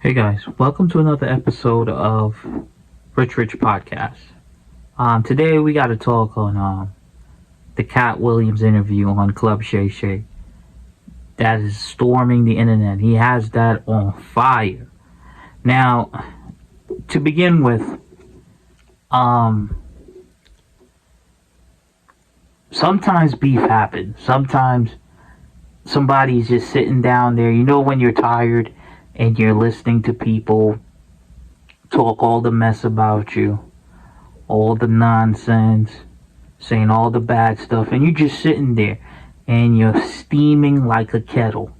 Hey guys, welcome to another episode of Rich Podcast. Today we got to talk on the Katt Williams interview on Club Shay Shay. That is storming the internet. He has that on fire. Now, to begin with, um, sometimes beef happens. Sometimes somebody's just sitting down there. You know when you're tired and you're listening to people talk all the mess about you, all the nonsense, saying all the bad stuff, and you're just sitting there and you're steaming like a kettle.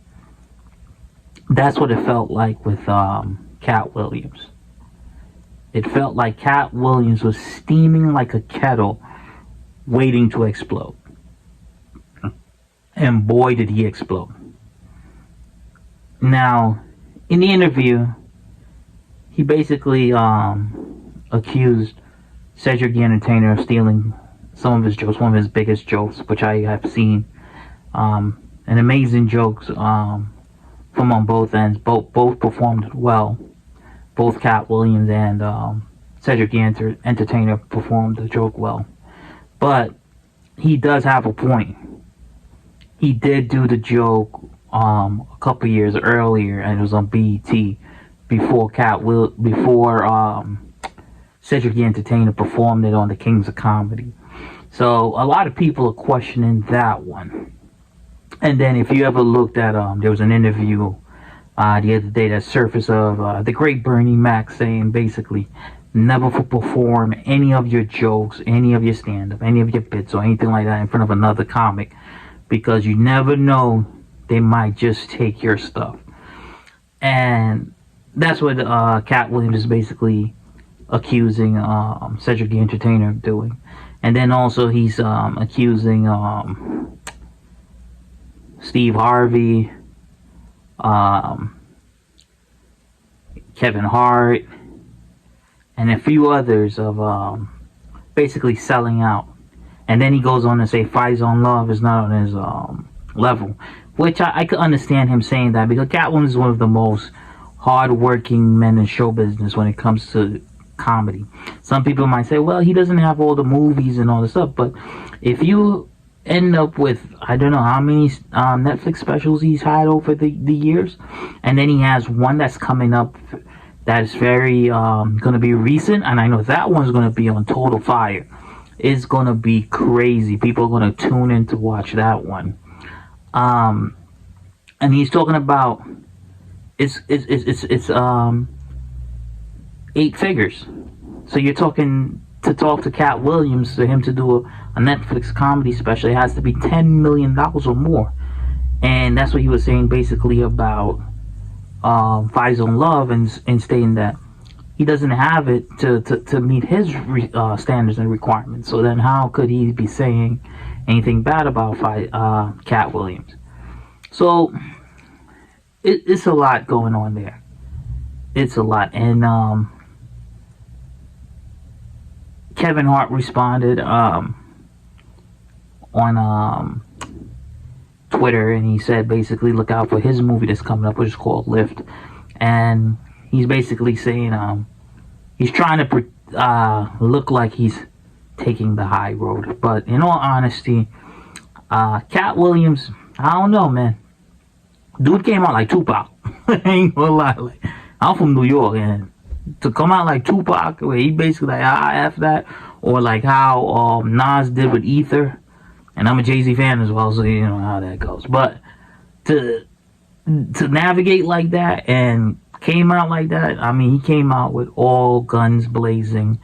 That's what it felt like with Katt Williams. It felt like Katt Williams was steaming like a kettle, waiting to explode. And boy, did he explode. Now, in the interview, he basically accused Cedric the Entertainer of stealing some of his jokes, one of his biggest jokes, which I have seen. And amazing jokes from on both ends. Both performed well. Both Katt Williams and Cedric the Entertainer performed the joke well. But he does have a point. He did do the joke a couple years earlier, and it was on BET before Cedric the Entertainer performed it on the Kings of Comedy. So a lot of people are questioning that one. And then if you ever looked at there was an interview the other day that surfaced of the great Bernie Mac saying basically never perform any of your jokes, any of your stand-up, any of your bits or anything like that in front of another comic, because you never know, they might just take your stuff. And that's what Katt Williams is basically accusing Cedric the Entertainer of doing. And then also he's accusing Steve Harvey, Kevin Hart, and a few others of basically selling out. And then he goes on to say Fight on Love is not on his level, which I could understand him saying that, because Katt Williams is one of the most hard-working men in show business when it comes to comedy. Some people might say, well, he doesn't have all the movies and all this stuff, but if you end up with, I don't know how many Netflix specials he's had over the years, and then he has one that's coming up that is very going to be recent, and I know that one's going to be on total fire. It's going to be crazy. People are going to tune in to watch that one. And he's talking about it's 8 figures. So you're talking to talk to Katt Williams, for him to do a Netflix comedy special, it has to be $10 million or more. And that's what he was saying basically about Fight on Love, and stating that he doesn't have it to meet his standards and requirements. So then how could he be saying anything bad about Katt Williams? So it's a lot going on there. It's a lot. And Kevin Hart responded on Twitter, and he said basically look out for his movie that's coming up, which is called Lift. And he's basically saying he's trying to look like he's taking the high road. But in all honesty, Katt Williams, I don't know, man. Dude came out like Tupac. I ain't gonna lie. Like, I'm from New York, and to come out like Tupac, where he basically like F that, or like how Nas did with Ether, and I'm a Jay-Z fan as well, so you know how that goes. But to navigate like that and came out like that, I mean, he came out with all guns blazing,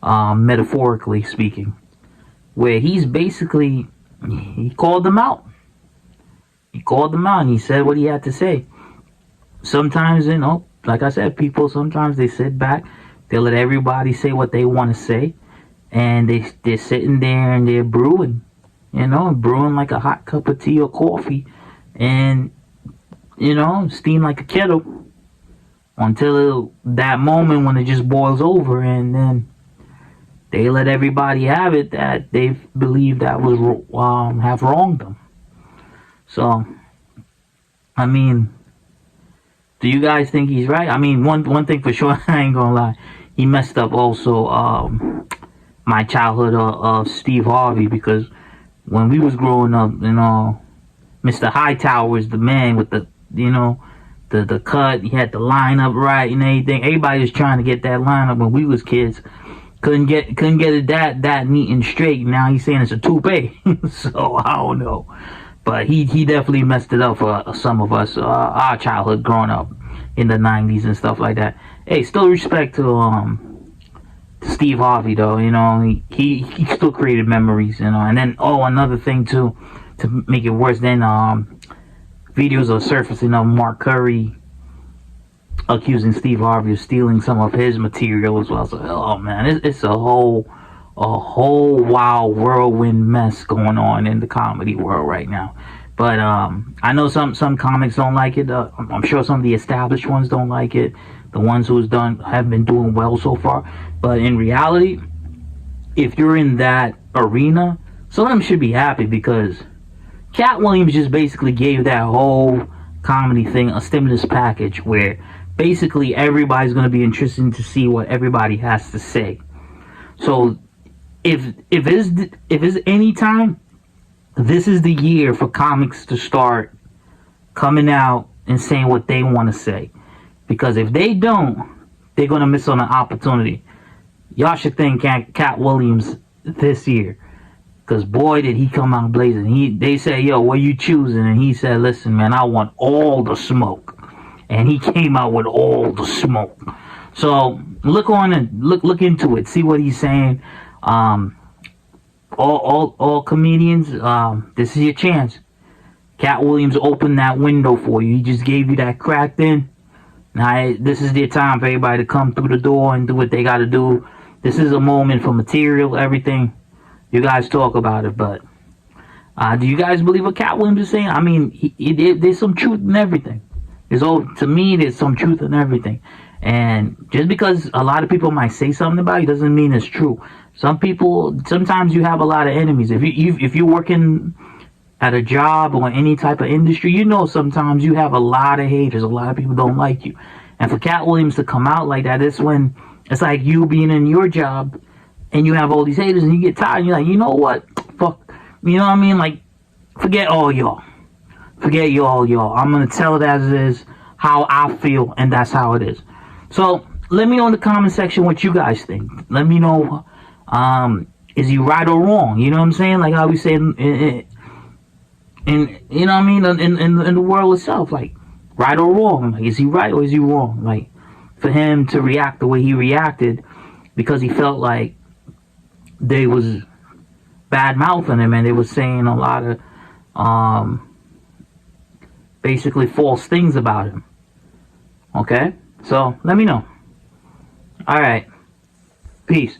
metaphorically speaking, where he's basically, he called them out. He called them out and he said what he had to say. Sometimes, you know, like I said, people sometimes they sit back, they let everybody say what they want to say, and they're sitting there and they're brewing, you know, brewing like a hot cup of tea or coffee, and you know, steam like a kettle until that moment when it just boils over, and then they let everybody have it that they believe that was have wronged them. So, I mean, Do you guys think he's right? I mean, one thing for sure, I ain't gonna lie, he messed up also my childhood of Steve Harvey, because when we was growing up, Mr. Hightower was the man with the the cut. He had the lineup right and everything. Everybody was trying to get that lineup when we was kids. Couldn't get it that neat and straight. Now he's saying it's a toupee. So I don't know. But he definitely messed it up for some of us, our childhood growing up in the 90s and stuff like that. Hey, still respect to Steve Harvey though, he still created memories, and then another thing too, to make it worse, then videos are surfacing of Mark Curry accusing Steve Harvey of stealing some of his material as well. So oh man, it's a whole wild whirlwind mess going on in the comedy world right now. But I know some comics don't like it. I'm sure some of the established ones don't like it. The ones who's have been doing well so far. But in reality, if you're in that arena, some of them should be happy, because Katt Williams just basically gave that whole comedy thing a stimulus package where basically everybody's going to be interested to see what everybody has to say. So if it's any time, this is the year for comics to start coming out and saying what they want to say. Because if they don't, they're going to miss on an opportunity. Y'all should thank Katt Williams this year. Because boy, did he come out blazing. They say, yo, what you choosing? And he said, listen, man, I want all the smoke. And he came out with all the smoke. So look on and look into it. See what he's saying. All comedians, this is your chance. Katt Williams opened that window for you. He just gave you that cracked in. Now, this is their time for everybody to come through the door and do what they got to do. This is a moment for material, everything. You guys talk about it, but do you guys believe what Katt Williams is saying? I mean, there's some truth in everything. To me, there's some truth in everything. And just because a lot of people might say something about it doesn't mean it's true. Sometimes you have a lot of enemies. If you're working at a job or any type of industry, sometimes you have a lot of haters. A lot of people don't like you. And for Katt Williams to come out like that, it's like you being in your job and you have all these haters and you get tired and you're like, you know what? Fuck. You know what I mean? Like, forget all y'all. Forget y'all. I'm going to tell it as it is, how I feel, and that's how it is. So, let me know in the comment section what you guys think. Let me know, is he right or wrong? You know what I'm saying? Like how we say in you know what I mean? In the world itself, like, right or wrong? Like, is he right or is he wrong? Like, for him to react the way he reacted because he felt like they was bad mouthing him and they was saying a lot of basically false things about him. Okay? So let me know. Alright. Peace.